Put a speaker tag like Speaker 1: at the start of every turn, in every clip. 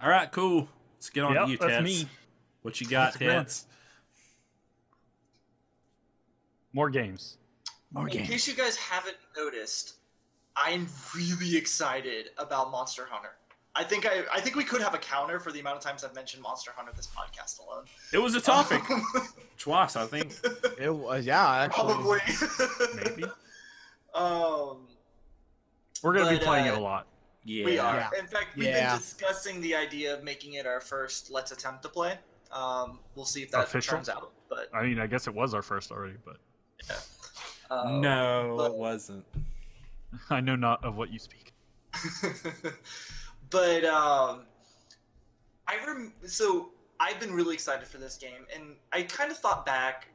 Speaker 1: All right, cool. Let's get on to you,
Speaker 2: that's
Speaker 1: Tets.
Speaker 2: me.
Speaker 1: What you got, Tets?
Speaker 2: More games.
Speaker 3: In case you guys haven't noticed, I'm really excited about Monster Hunter. I think we could have a counter for the amount of times I've mentioned Monster Hunter this podcast alone.
Speaker 1: It was a topic. Twice, I think.
Speaker 4: It was, yeah, actually.
Speaker 3: Probably.
Speaker 2: Maybe.
Speaker 4: We're
Speaker 2: going to be playing it a lot.
Speaker 1: Yeah.
Speaker 3: We are.
Speaker 4: Yeah.
Speaker 3: In fact, we've been discussing the idea of making it our first Let's Attempt to Play. We'll see if that
Speaker 2: Official?
Speaker 3: turns out. But
Speaker 2: I mean, I guess it was our first already, but...
Speaker 3: yeah.
Speaker 1: No, it wasn't.
Speaker 2: I know not of what you speak.
Speaker 3: But so I've been really excited for this game, and I kind of thought back,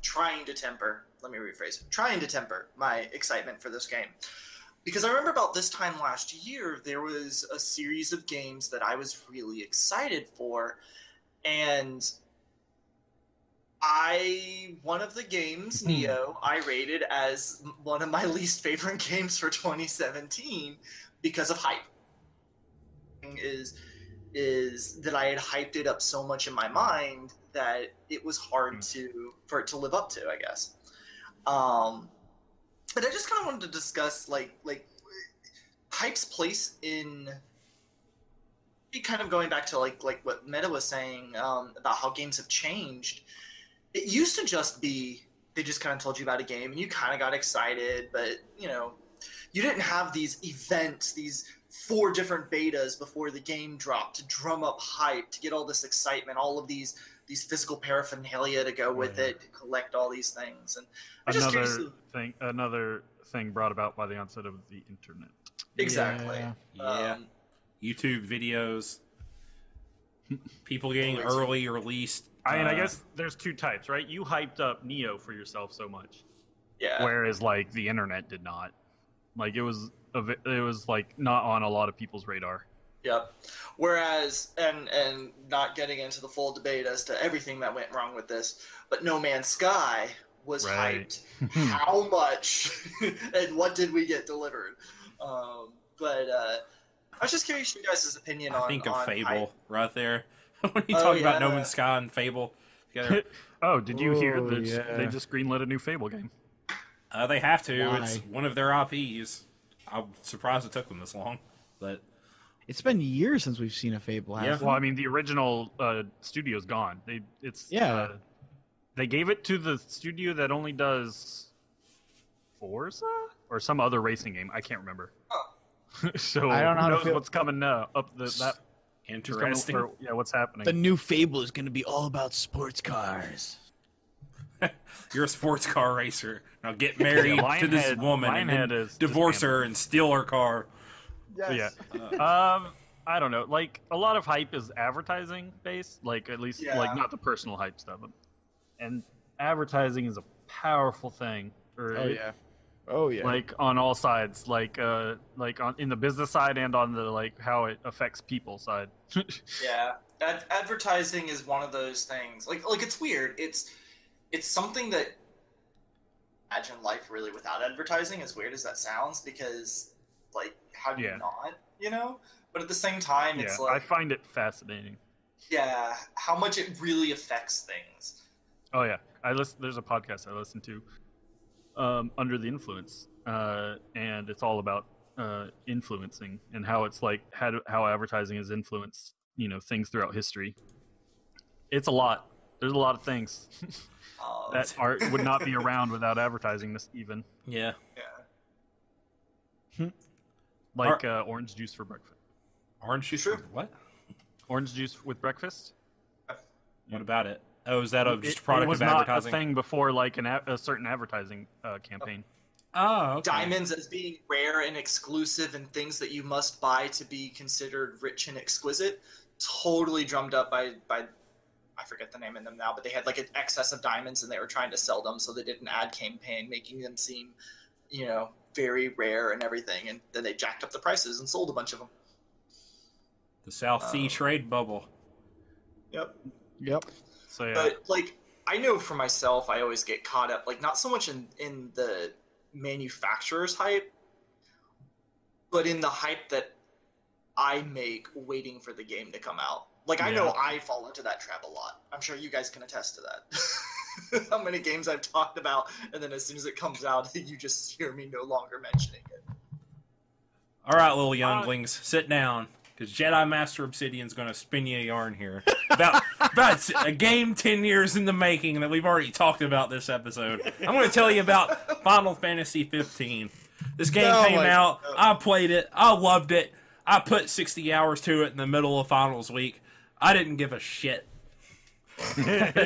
Speaker 3: trying to temper my excitement for this game, because I remember about this time last year there was a series of games that I was really excited for, and one of the games, Neo, I rated as one of my least favorite games for 2017 because of hype. Is that I had hyped it up so much in my mind that it was hard for it to live up to, I guess. But I just kind of wanted to discuss like hype's place in kind of going back to like what Meta was saying about how games have changed. It used to just be they just kind of told you about a game and you kind of got excited, but you didn't have these events, these 4 different betas before the game dropped to drum up hype, to get all this excitement, all of these physical paraphernalia to go with it, to collect all these things. And
Speaker 2: another thing brought about by the onset of the internet.
Speaker 3: Exactly.
Speaker 1: Yeah. YouTube videos, people getting early released.
Speaker 2: I mean, I guess there's 2 types, right? You hyped up Neo for yourself so much.
Speaker 3: Yeah.
Speaker 2: Whereas, like, the internet did not. Like, it was like not on a lot of people's radar.
Speaker 3: Yep. Whereas, and not getting into the full debate as to everything that went wrong with this, but No Man's Sky was hyped. How much and what did we get delivered? But I was just curious your guys' opinion on.
Speaker 1: I think of Fable
Speaker 3: hype.
Speaker 1: right there. When you talk about No Man's Sky and Fable together.
Speaker 2: Oh, did you hear that they just greenlit a new Fable game?
Speaker 1: They have to.
Speaker 4: Why?
Speaker 1: It's one of their IPs. I'm surprised it took them this long, but
Speaker 4: It's been years since we've seen a Fable.
Speaker 1: Yeah.
Speaker 2: Well, I mean, the original studio's gone. They gave it to the studio that only does Forza or some other racing game. I can't remember. So
Speaker 4: I don't know
Speaker 2: who
Speaker 4: how to
Speaker 2: knows
Speaker 4: feel.
Speaker 2: what's coming now?
Speaker 1: interesting.
Speaker 2: What's happening?
Speaker 4: The new Fable is going to be all about sports cars.
Speaker 1: You're a sports car racer. Now get married to this woman and then divorce her and steal her car.
Speaker 3: Yes.
Speaker 2: Yeah. I don't know. Like, a lot of hype is advertising based. Like, at least, like, not the personal hype stuff. And advertising is a powerful thing.
Speaker 4: Oh yeah.
Speaker 2: Like, on all sides. Like in the business side and on the, like, how it affects people side.
Speaker 3: Yeah. Advertising is one of those things. Like it's weird. It's something that imagine life really without advertising, as weird as that sounds, because like how do you not, But at the same time, it's like
Speaker 2: I find it fascinating.
Speaker 3: Yeah, how much it really affects things.
Speaker 2: Oh yeah, there's a podcast I listen to, Under the Influence, and it's all about influencing and how it's like how advertising has influenced things throughout history. It's a lot. There's a lot of things. That art would not be around without advertising this even.
Speaker 1: Yeah.
Speaker 2: Like orange juice for breakfast.
Speaker 1: Orange juice for what?
Speaker 2: Orange juice with breakfast?
Speaker 1: What about it? Oh, is that just a product
Speaker 2: it was
Speaker 1: of advertising?
Speaker 2: Not a thing before like a certain advertising campaign.
Speaker 1: Oh, okay.
Speaker 3: Diamonds as being rare and exclusive and things that you must buy to be considered rich and exquisite. Totally drummed up by I forget the name of them now, but they had like an excess of diamonds and they were trying to sell them, so they did an ad campaign making them seem, very rare and everything, and then they jacked up the prices and sold a bunch of them.
Speaker 1: The South Sea trade bubble.
Speaker 3: Yep.
Speaker 2: So yeah.
Speaker 3: But like, I know for myself, I always get caught up, like not so much in the manufacturer's hype, but in the hype that I make waiting for the game to come out. Like, I know I fall into that trap a lot. I'm sure you guys can attest to that. How many games I've talked about, and then as soon as it comes out, you just hear me no longer mentioning it.
Speaker 1: All right, little younglings, sit down, because Jedi Master Obsidian's going to spin you a yarn here about a game 10 years in the making that we've already talked about this episode. I'm going to tell you about Final Fantasy 15. This game came out, I played it, I loved it, I put 60 hours to it in the middle of finals week. I didn't give a shit.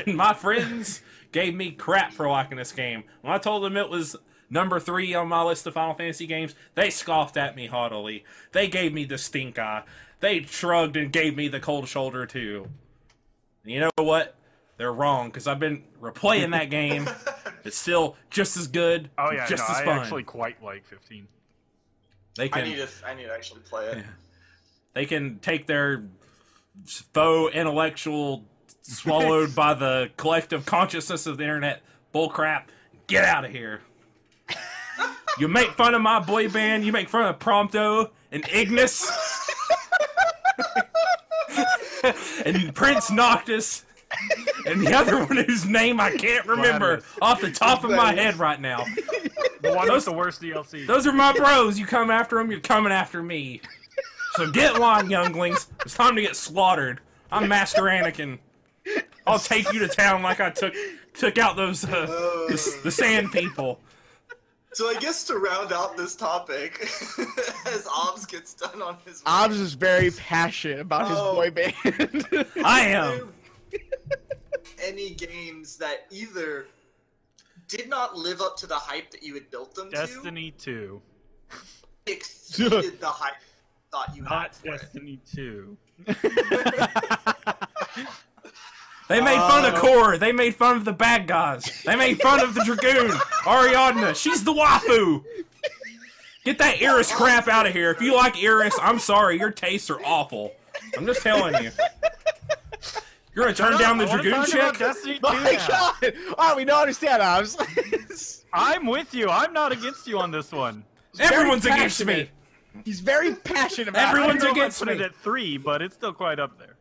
Speaker 1: My friends gave me crap for liking this game. When I told them it was number 3 on my list of Final Fantasy games, they scoffed at me haughtily. They gave me the stink eye. They shrugged and gave me the cold shoulder too. And you know what? They're wrong, because I've been replaying that game. It's still just as good, just as fun.
Speaker 2: I actually quite like 15.
Speaker 3: I need to actually play it.
Speaker 1: Yeah. They can take their faux intellectual, swallowed by the collective consciousness of the internet bullcrap. Get out of here. You make fun of my boy band. You make fun of Prompto and Ignis and Prince Noctis and the other one whose name I can't remember off the top of my head right now.
Speaker 2: The one with the worst DLC.
Speaker 1: Those are my bros. You come after them, you're coming after me. So get in line, younglings. It's time to get slaughtered. I'm Master Anakin. I'll take you to town like I took out those the sand people.
Speaker 3: So I guess to round out this topic, as Obs gets done on his way,
Speaker 4: Obs is very passionate about his boy band.
Speaker 1: I am.
Speaker 3: Any games that either did not live up to the hype that you had built them
Speaker 2: Destiny 2.
Speaker 3: Exceeded the hype you thought you had for
Speaker 2: Destiny 2.
Speaker 1: They made fun of Core. They made fun of the bad guys. They made fun of the Dragoon. Ariadna. She's the waifu. Get that Iris crap out of here. If you like Iris, I'm sorry. Your tastes are awful. I'm just telling you. You're going to turn down the Dragoon chick?
Speaker 2: Destiny 2
Speaker 4: My God! Alright, we don't understand, Obs.
Speaker 2: I'm with you. I'm not against you on this one.
Speaker 1: Everyone's against me.
Speaker 4: He's very passionate about
Speaker 1: Everyone's
Speaker 2: I
Speaker 1: against
Speaker 2: put it
Speaker 1: me.
Speaker 2: at 3, but it's still quite up there.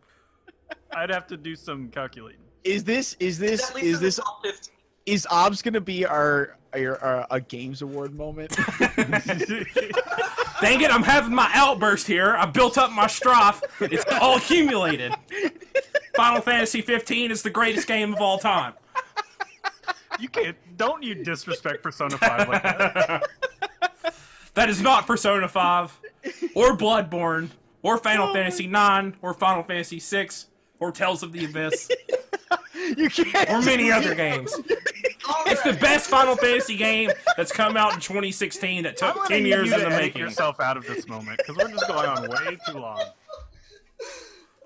Speaker 2: I'd have to do some calculating.
Speaker 4: Is
Speaker 3: top 15.
Speaker 4: Is Obs gonna be our games award moment?
Speaker 1: Dang it, I'm having my outburst here. I built up my strife. It's all accumulated. Final Fantasy 15 is the greatest game of all time.
Speaker 2: You can't. Don't you disrespect Persona 5 like that?
Speaker 1: That is not Persona 5, or Bloodborne, or Final Fantasy 9, or Final Fantasy 6, or Tales of the Abyss,
Speaker 4: You can't.
Speaker 1: or many other games. It's the best Final Fantasy game that's come out in 2016 that took 10 years in the
Speaker 2: Take
Speaker 1: making.
Speaker 2: yourself out of this moment because we're just going on way too long.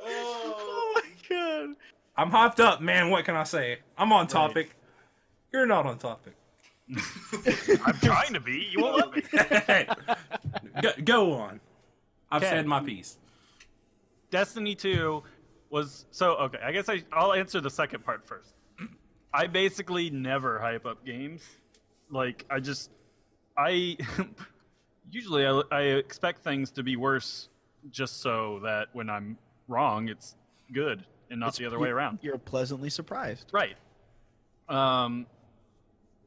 Speaker 4: Oh my God.
Speaker 1: I'm hyped up, man. What can I say? I'm on topic. You're not on topic.
Speaker 2: I'm trying to be. You won't let me.
Speaker 1: Go on. I've said my piece.
Speaker 2: Destiny 2 was okay. I guess I'll answer the second part first. I basically never hype up games. Like I usually I expect things to be worse just so that when I'm wrong, it's good and not the other way around.
Speaker 4: You're pleasantly surprised.
Speaker 2: Right.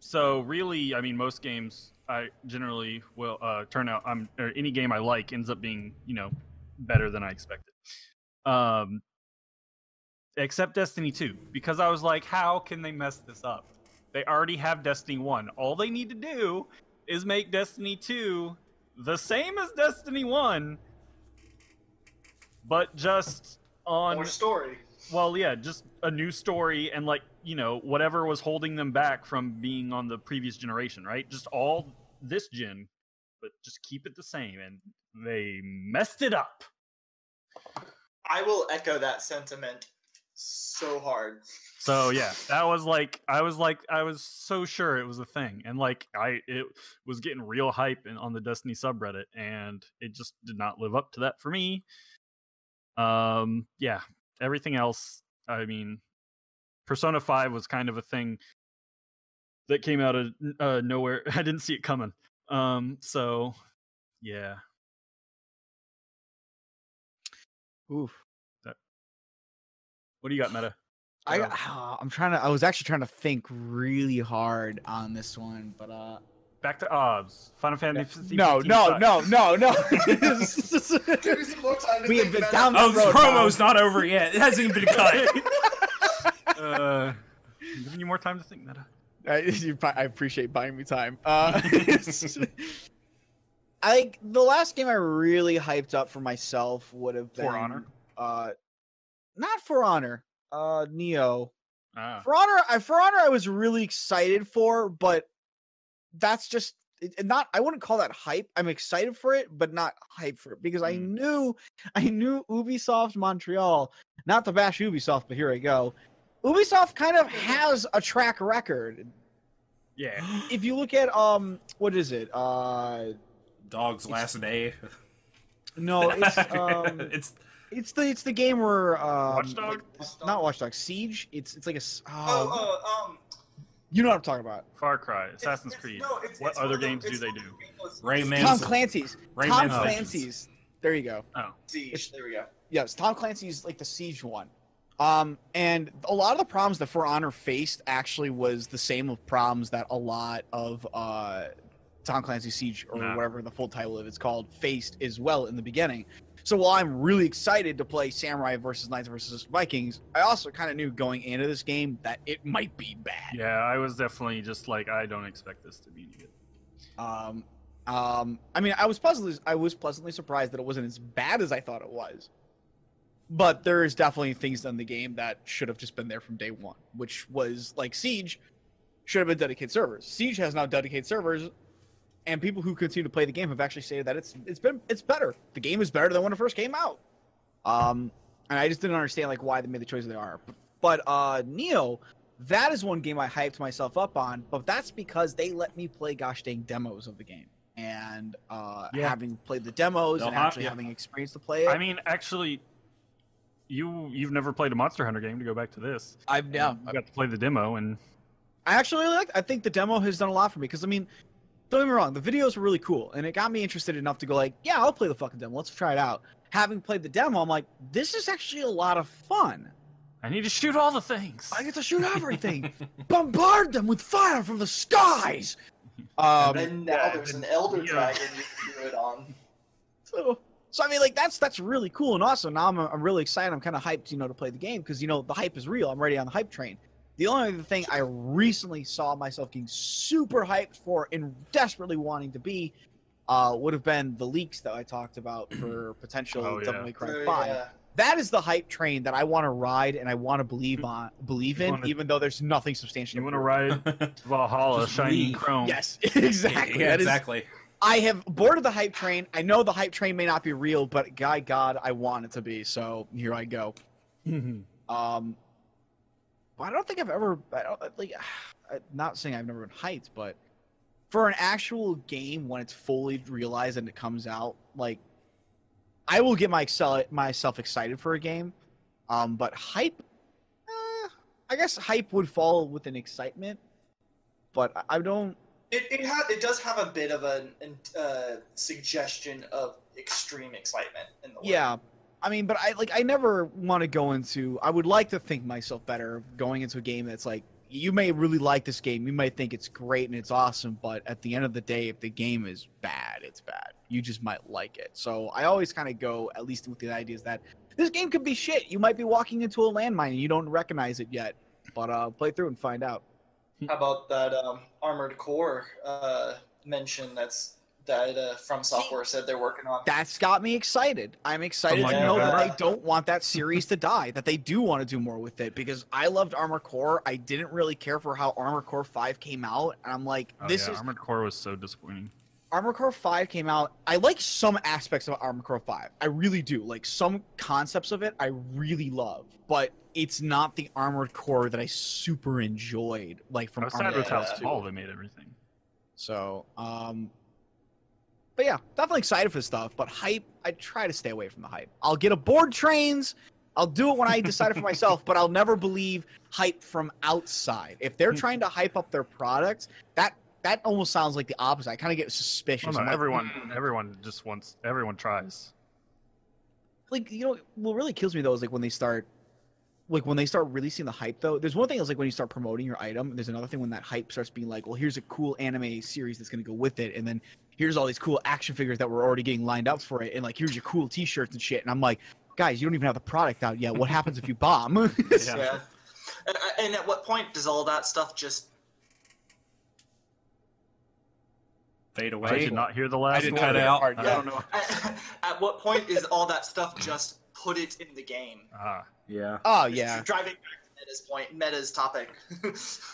Speaker 2: So really, I mean, most games I generally will turn out. Or any game I like ends up being, better than I expected. Except Destiny 2, because I was like, how can they mess this up? They already have Destiny 1. All they need to do is make Destiny 2 the same as Destiny 1, but just on
Speaker 3: More story.
Speaker 2: Well, yeah, just a new story and whatever was holding them back from being on the previous generation, right? Just all this gen, but just keep it the same, and they messed it up.
Speaker 3: I will echo that sentiment so hard.
Speaker 2: So yeah, that was I was so sure it was a thing, and it was getting real hype on the Destiny subreddit, and it just did not live up to that for me. Yeah, everything else, I mean, Persona 5 was kind of a thing that came out of nowhere. I didn't see it coming. So yeah.
Speaker 4: Oof.
Speaker 2: What do you got, Meta?
Speaker 4: I was actually trying to think really hard on this one, but
Speaker 2: Back to OBS. Final Fantasy.
Speaker 4: no.
Speaker 3: Give me some more time to
Speaker 4: We have
Speaker 3: think
Speaker 4: been
Speaker 3: about
Speaker 4: down
Speaker 3: it.
Speaker 4: the
Speaker 1: Oh, the
Speaker 4: road
Speaker 1: promo's not over yet. It hasn't even been cut.
Speaker 2: Giving you more time to think, Meta.
Speaker 4: I appreciate buying me time. The last game I really hyped up for myself would have been
Speaker 2: For Honor.
Speaker 4: Not For Honor. Neo.
Speaker 2: Ah.
Speaker 4: For Honor, I was really excited for, but that's just not. I wouldn't call that hype. I'm excited for it, but not hype for it because I knew Ubisoft Montreal. Not to bash Ubisoft, but here I go. Ubisoft kind of has a track record.
Speaker 2: Yeah.
Speaker 4: If you look at what is it?
Speaker 1: Dog's Last Day.
Speaker 4: No, it's
Speaker 1: It's
Speaker 4: it's the game where
Speaker 2: Watch Dogs?
Speaker 4: not Watch Dogs, Siege. It's like a you know what I'm talking about.
Speaker 2: Far Cry, Assassin's Creed. What other games do they do?
Speaker 1: Rayman's.
Speaker 4: Tom Clancy's. Tom
Speaker 1: Rayman's
Speaker 4: Clancy's. There you go.
Speaker 2: Oh.
Speaker 3: Siege. There we go.
Speaker 4: Yes, Tom Clancy's like the Siege one. And a lot of the problems that For Honor faced actually was the same of problems that a lot of Tom Clancy's Siege or whatever the full title of it's called faced as well in the beginning. So while I'm really excited to play Samurai versus Knights versus Vikings, I also kind of knew going into this game that it might be bad.
Speaker 2: Yeah, I was definitely just like, I don't expect this to be good.
Speaker 4: I mean, I was pleasantly surprised that it wasn't as bad as I thought it was. But there is definitely things in the game that should have just been there from day one, which was like Siege should have been dedicated servers. Siege has now dedicated servers, and people who continue to play the game have actually stated that it's better. The game is better than when it first came out. And I just didn't understand like why they made the choices they are. But Neo, that is one game I hyped myself up on, but that's because they let me play gosh dang demos of the game. And having played the demos and actually having experience to play it.
Speaker 2: I mean, actually, you've never played a Monster Hunter game, to go back to this.
Speaker 4: I've
Speaker 2: got to play the demo, and
Speaker 4: I think the demo has done a lot for me because I mean, don't get me wrong, the videos were really cool and it got me interested enough to go like, yeah, I'll play the fucking demo. Let's try it out. Having played the demo, I'm like, this is actually a lot of fun.
Speaker 2: I need to shoot all the things.
Speaker 4: I get to shoot everything. Bombard them with fire from the skies.
Speaker 3: And now there's an Elder Dragon you can do it on.
Speaker 4: So I mean, like that's really cool and awesome. Now I'm really excited. I'm kind of hyped, to play the game because the hype is real. I'm ready on the hype train. The only other thing I recently saw myself getting super hyped for and desperately wanting to be would have been the leaks that I talked about for potential Devil May Cry 5. Yeah. That is the hype train that I want to ride and I want to believe in, even though there's nothing substantial.
Speaker 2: You want to ride Valhalla, shiny chrome.
Speaker 4: Yes, exactly.
Speaker 1: Yeah, exactly.
Speaker 4: I have boarded the hype train. I know the hype train may not be real, but God, I want it to be. So here I go. I don't think I've ever. Not saying I've never been hyped, but for an actual game when it's fully realized and it comes out, like I will get myself excited for a game. But hype, I guess hype would fall within excitement, but I don't.
Speaker 3: It does have a bit of a suggestion of extreme excitement in the way.
Speaker 4: Yeah. I mean, but I never want to go into. I would like to think myself better going into a game that's like, you may really like this game, you might think it's great and it's awesome, but at the end of the day, if the game is bad, it's bad. You just might like it. So I always kind of go, at least with the ideas that this game could be shit. You might be walking into a landmine and you don't recognize it yet, but play through and find out.
Speaker 3: How about that Armored Core mention that From Software said they're working on?
Speaker 4: That's got me excited. I'm excited to know that they don't want that series to die, that they do want to do more with it, because I loved Armored Core. I didn't really care for how Armored Core 5 came out, and I'm like,
Speaker 2: Armored Core was so disappointing.
Speaker 4: Armored Core 5 came out. I like some aspects of Armored Core 5. I really do. Like, some concepts of it I really love, but it's not the Armored Core that I super enjoyed. Like, from
Speaker 2: Armored Core 2. How small they made everything.
Speaker 4: So, but yeah, definitely excited for this stuff, but hype, I try to stay away from the hype. I'll get aboard trains, I'll do it when I decide it for myself, but I'll never believe hype from outside. If they're trying to hype up their product, that almost sounds like the opposite. I kind of get suspicious.
Speaker 2: Well, no, everyone tries.
Speaker 4: like what really kills me though is like when they start releasing the hype though. There's one thing is like when you start promoting your item, and there's another thing when that hype starts being like, well, here's a cool anime series that's gonna go with it, and then here's all these cool action figures that were already getting lined up for it, and like here's your cool T-shirts and shit. And I'm like, guys, you don't even have the product out yet. What happens if you bomb?
Speaker 3: Yeah. And at what point does all that stuff just
Speaker 1: Fade
Speaker 2: I
Speaker 1: away.
Speaker 2: did not hear the last
Speaker 1: didn't
Speaker 2: one.
Speaker 1: cut out.
Speaker 2: I don't know.
Speaker 3: at what point is all that stuff just put it in the game?
Speaker 1: Yeah.
Speaker 4: Oh yeah.
Speaker 3: Driving back to Meta's point, Meta's topic.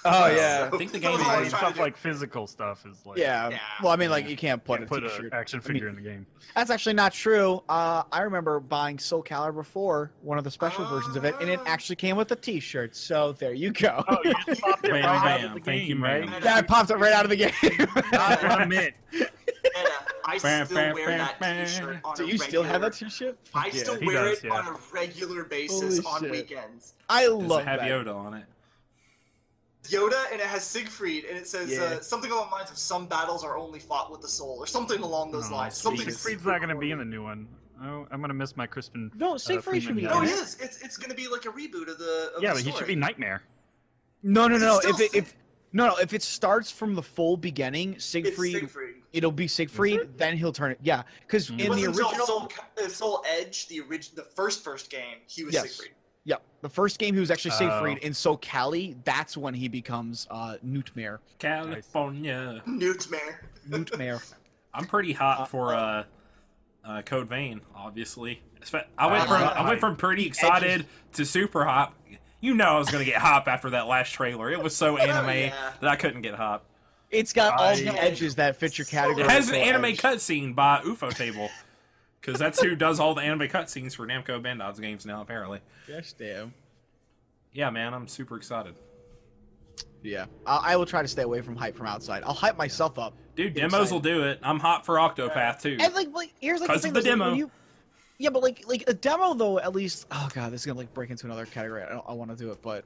Speaker 4: Oh yeah.
Speaker 1: I think the
Speaker 3: That was
Speaker 1: game
Speaker 3: all I
Speaker 1: is
Speaker 3: was trying
Speaker 2: Stuff
Speaker 3: to do.
Speaker 2: like physical stuff is like
Speaker 4: Yeah.
Speaker 3: Yeah.
Speaker 4: Well, I mean, like you can't put
Speaker 2: can't
Speaker 4: a
Speaker 2: put an
Speaker 4: T-shirt.
Speaker 2: action figure in the game.
Speaker 4: That's actually not true. I remember buying Soul Calibur 4, one of the special versions of it, and it actually came with a T-shirt. So there you go.
Speaker 2: Oh, you just popped it
Speaker 1: Bam,
Speaker 2: right out
Speaker 1: bam.
Speaker 2: of the
Speaker 1: Thank you,
Speaker 2: game,
Speaker 1: ma'am.
Speaker 2: right?
Speaker 4: That popped up right out of the game.
Speaker 2: That's what I meant.
Speaker 3: Meta, I
Speaker 1: Bam,
Speaker 3: still
Speaker 1: bam,
Speaker 3: wear
Speaker 1: bam,
Speaker 3: that
Speaker 1: bam.
Speaker 3: T-shirt on
Speaker 4: Do
Speaker 3: a
Speaker 4: you still have
Speaker 3: regular-
Speaker 4: that T-shirt?
Speaker 3: I
Speaker 4: Fuck yeah.
Speaker 3: still
Speaker 2: He
Speaker 3: wear
Speaker 2: does,
Speaker 3: it
Speaker 2: yeah.
Speaker 3: on a regular basis
Speaker 4: Holy
Speaker 3: on
Speaker 4: shit.
Speaker 3: weekends.
Speaker 4: I
Speaker 1: Does
Speaker 4: love
Speaker 1: it have
Speaker 4: that.
Speaker 1: Yoda on it?
Speaker 3: Yoda, and it has Siegfried, and it says
Speaker 4: Yeah.
Speaker 3: something along the lines of some battles are only fought with the soul, or something along those lines. Something
Speaker 2: Siegfried's not going to be in the new one. Oh, I'm going to miss my Crispin.
Speaker 4: No, Siegfried should be
Speaker 2: Freeman
Speaker 3: No,
Speaker 4: in
Speaker 3: it
Speaker 2: guy.
Speaker 3: is. It's going to be like a reboot of the. Of
Speaker 2: Yeah,
Speaker 3: the
Speaker 2: but he
Speaker 3: story.
Speaker 2: should be Nightmare.
Speaker 4: No.
Speaker 3: It's still
Speaker 4: If it starts from the full beginning,
Speaker 3: It's
Speaker 4: Siegfried,
Speaker 3: Siegfried.
Speaker 4: it'll be Siegfried. Then he'll turn it. Yeah, because
Speaker 2: Mm.
Speaker 3: It
Speaker 4: in the
Speaker 3: wasn't until
Speaker 4: original,
Speaker 3: Soul Edge, the first game, he was
Speaker 4: Yes.
Speaker 3: Siegfried.
Speaker 4: yeah, the first game he was actually
Speaker 2: Oh.
Speaker 4: Siegfried. In Soul Cali, that's when he becomes Newtmare.
Speaker 1: California.
Speaker 3: Newtmare.
Speaker 4: Newtmare.
Speaker 1: I'm pretty hot for Code Vein, obviously. I went from pretty excited to super hot. You know I was gonna get hop after that last trailer. It was so anime
Speaker 3: yeah.
Speaker 1: that I couldn't get hop.
Speaker 4: It's got all
Speaker 2: I-
Speaker 4: the edges that fit your category.
Speaker 1: It has
Speaker 4: of
Speaker 1: an
Speaker 4: Soul
Speaker 1: anime
Speaker 4: Edge.
Speaker 1: cutscene by UFO Table, because that's who does all the anime cutscenes for Namco Bandai's games now. Apparently,
Speaker 4: Gosh damn.
Speaker 1: yeah, man, I'm super excited.
Speaker 4: Yeah, I will try to stay away from hype from outside. I'll hype myself up.
Speaker 1: Dude,
Speaker 4: Get
Speaker 1: demos
Speaker 4: excited.
Speaker 1: will do it. I'm hot for Octopath too.
Speaker 4: And like here's like the
Speaker 1: 'Cause
Speaker 4: thing
Speaker 1: of the
Speaker 4: though, is, like,
Speaker 1: demo.
Speaker 4: when you- yeah, but like a demo though, at least. Oh god, this is gonna like break into another category. I want to do it, but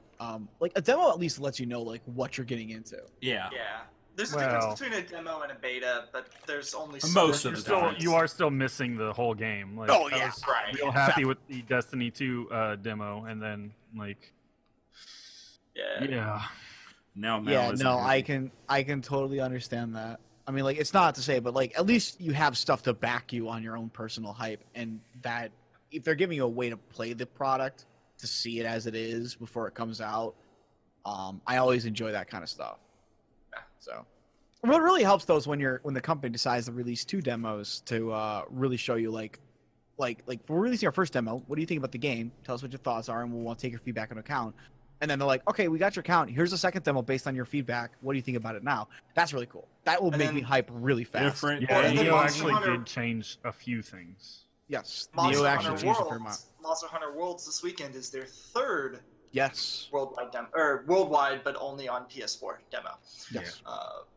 Speaker 4: like a demo at least lets you know like what you're getting into.
Speaker 1: Yeah.
Speaker 3: Yeah. There's a
Speaker 2: Well-
Speaker 3: difference between a demo and a beta, but there's only so
Speaker 1: Most
Speaker 3: much
Speaker 1: of the
Speaker 3: difference.
Speaker 1: time.
Speaker 2: You are still missing the whole game. Like,
Speaker 4: Oh,
Speaker 2: I
Speaker 4: yeah.
Speaker 2: was
Speaker 3: Right.
Speaker 2: real happy with the Destiny 2 demo, and then like,
Speaker 3: Yeah.
Speaker 2: yeah,
Speaker 1: Now,
Speaker 4: Yeah,
Speaker 1: isn't
Speaker 4: no,
Speaker 1: happy.
Speaker 4: I can totally understand that. I mean, like it's not to say, but like at least you have stuff to back you on your own personal hype, and that if they're giving you a way to play the product to see it as it is before it comes out, I always enjoy that kind of stuff.
Speaker 3: Yeah.
Speaker 4: So, what really helps though is when the company decides to release 2 demos to really show you like we're releasing our first demo. What do you think about the game? Tell us what your thoughts are, and we'll take your feedback into account. And then they're like, okay, we got your count. Here's a second demo based on your feedback. What do you think about it now? That's really cool. That will
Speaker 3: And
Speaker 4: make
Speaker 3: then-
Speaker 4: me hype really fast.
Speaker 1: Different.
Speaker 2: yeah.
Speaker 3: and then
Speaker 2: Neo
Speaker 3: Monster
Speaker 2: actually
Speaker 3: Hunter-
Speaker 2: did change a few things.
Speaker 4: Yes.
Speaker 3: Monster
Speaker 4: Neo
Speaker 3: Hunter
Speaker 4: actually changed a fair amount.
Speaker 3: Worlds. Monster Hunter Worlds this weekend is their third
Speaker 4: Yes.
Speaker 3: worldwide demo, or worldwide, but only on PS4 demo.
Speaker 4: Yes.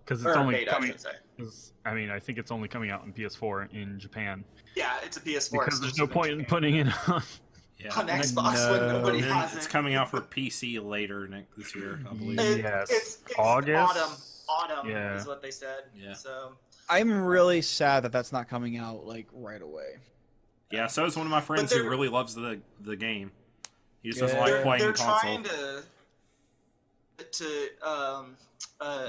Speaker 2: Because
Speaker 3: Or
Speaker 2: it's only
Speaker 3: beta, I
Speaker 2: coming.
Speaker 3: should say.
Speaker 2: I think it's only coming out on PS4 in Japan.
Speaker 3: Yeah, it's a PS4.
Speaker 2: Because there's no
Speaker 3: exclusive
Speaker 2: point in
Speaker 3: Japan.
Speaker 2: putting it on.
Speaker 1: Yeah.
Speaker 3: on Xbox when nobody
Speaker 1: And then
Speaker 3: has
Speaker 1: it's
Speaker 3: it.
Speaker 1: coming out for PC later this year, I believe.
Speaker 2: Yes.
Speaker 3: It's
Speaker 2: August?
Speaker 3: Autumn
Speaker 2: Yeah.
Speaker 3: is what they said.
Speaker 1: Yeah.
Speaker 3: So
Speaker 4: I'm really sad that that's not coming out like right away.
Speaker 1: Yeah, so is one of my friends
Speaker 3: But
Speaker 1: who
Speaker 3: they're-
Speaker 1: really loves the game. He just doesn't
Speaker 4: Yeah.
Speaker 1: like
Speaker 3: they're,
Speaker 1: playing
Speaker 3: they're
Speaker 1: console.
Speaker 3: trying to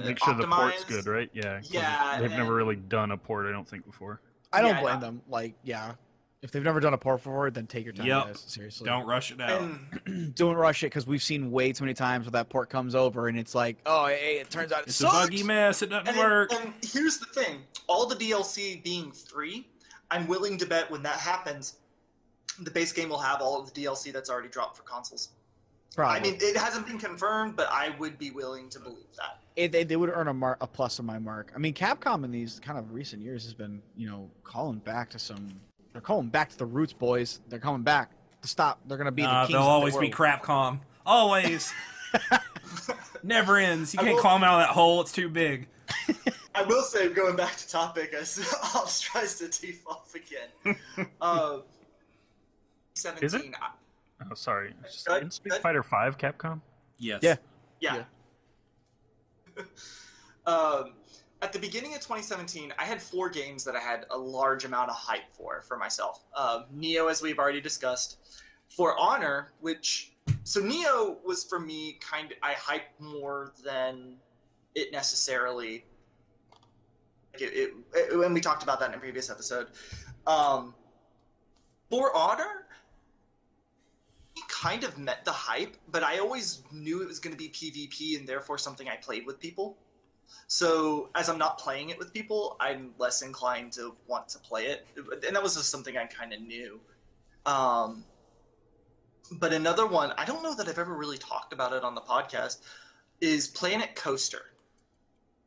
Speaker 2: Make sure the port's
Speaker 3: optimize-
Speaker 2: good, right? Yeah. 'cause
Speaker 3: Yeah,
Speaker 2: They've never
Speaker 3: and-
Speaker 2: really done a port, I don't think, before.
Speaker 4: I don't
Speaker 3: Yeah,
Speaker 4: blame
Speaker 3: no.
Speaker 4: them. Like, yeah. If they've never done a port before, then take your time,
Speaker 1: Yep.
Speaker 4: guys. Seriously.
Speaker 1: Don't rush it out.
Speaker 3: And
Speaker 4: Don't rush it because we've seen way too many times where that port comes over and it's like, oh, hey, it turns out it
Speaker 1: It's
Speaker 4: sucks.
Speaker 1: a buggy mess. It doesn't
Speaker 3: and,
Speaker 1: work.
Speaker 3: and here's the thing: all the DLC being free, I'm willing to bet when that happens, the base game will have all of the DLC that's already dropped for consoles.
Speaker 4: Probably.
Speaker 3: I mean, it hasn't been confirmed, but I would be willing to believe that.
Speaker 4: They would earn a plus on my mark. I mean, Capcom in these kind of recent years has been, calling back to some. They're calling back to the roots, boys. They're coming back to stop. They're gonna be the kings
Speaker 1: They'll
Speaker 4: of the
Speaker 1: always be
Speaker 4: world.
Speaker 1: Crapcom. Always. Never ends. You
Speaker 3: I
Speaker 1: can't
Speaker 3: will-
Speaker 1: climb out of that hole. It's too big.
Speaker 3: I will say, going back to topic, as Ops tries to default again. 17.
Speaker 2: Is it? Oh, sorry. It's just
Speaker 3: Good,
Speaker 2: in Street
Speaker 3: good.
Speaker 2: Fighter 5 Capcom?
Speaker 1: Yes.
Speaker 4: Yeah.
Speaker 3: Yeah. at the beginning of 2017, I had 4 games that I had a large amount of hype for myself. Neo, as we've already discussed. For Honor, so Neo was for me I hyped more than it necessarily. And we talked about that in a previous episode. For Honor, it kind of met the hype, but I always knew it was going to be PvP and therefore something I played with people. So as I'm not playing it with people, I'm less inclined to want to play it. And that was just something I kind of knew. But another one, I don't know that I've ever really talked about it on the podcast, is Planet Coaster.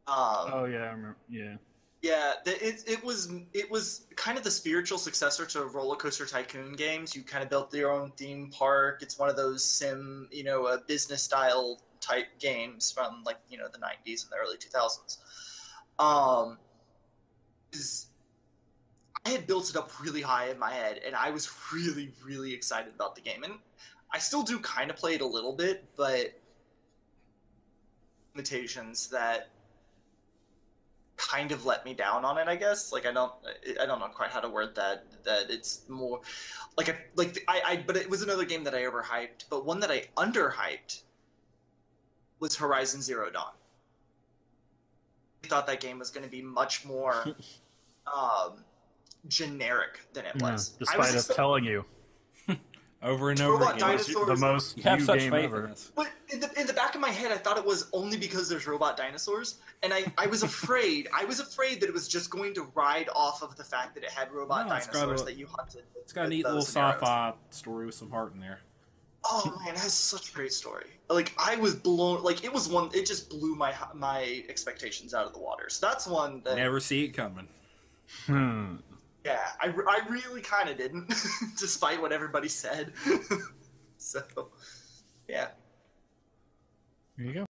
Speaker 2: Oh yeah, I remember. Yeah.
Speaker 3: Yeah, it was kind of the spiritual successor to Roller Coaster Tycoon games. You kind of built your own theme park. It's one of those sim, business style type games from the 90s and the early 2000s. I had built it up really high in my head, and I was really, really excited about the game. And I still do kind of play it a little bit, but limitations that kind of let me down on it, I guess. I don't know quite how to word that it's more but it was another game that I overhyped, but one that I underhyped was Horizon Zero Dawn. I thought that game was going to be much more generic than it was.
Speaker 2: Despite us telling you
Speaker 1: over and over again.
Speaker 2: The most
Speaker 1: you have such
Speaker 2: game
Speaker 1: faith
Speaker 2: ever.
Speaker 1: in us.
Speaker 3: But in the back of my head, I thought it was only because there's robot dinosaurs, and I was afraid. I was afraid that it was just going to ride off of the fact that it had robot dinosaurs that you hunted.
Speaker 1: It's got a neat little sci-fi story with some heart in there.
Speaker 3: Oh man, it has such a great story. I was blown. It was one. It just blew my expectations out of the water. So that's one that
Speaker 1: never see it coming.
Speaker 3: Yeah, I really kind of didn't, despite what everybody said. So, yeah.
Speaker 4: There you go.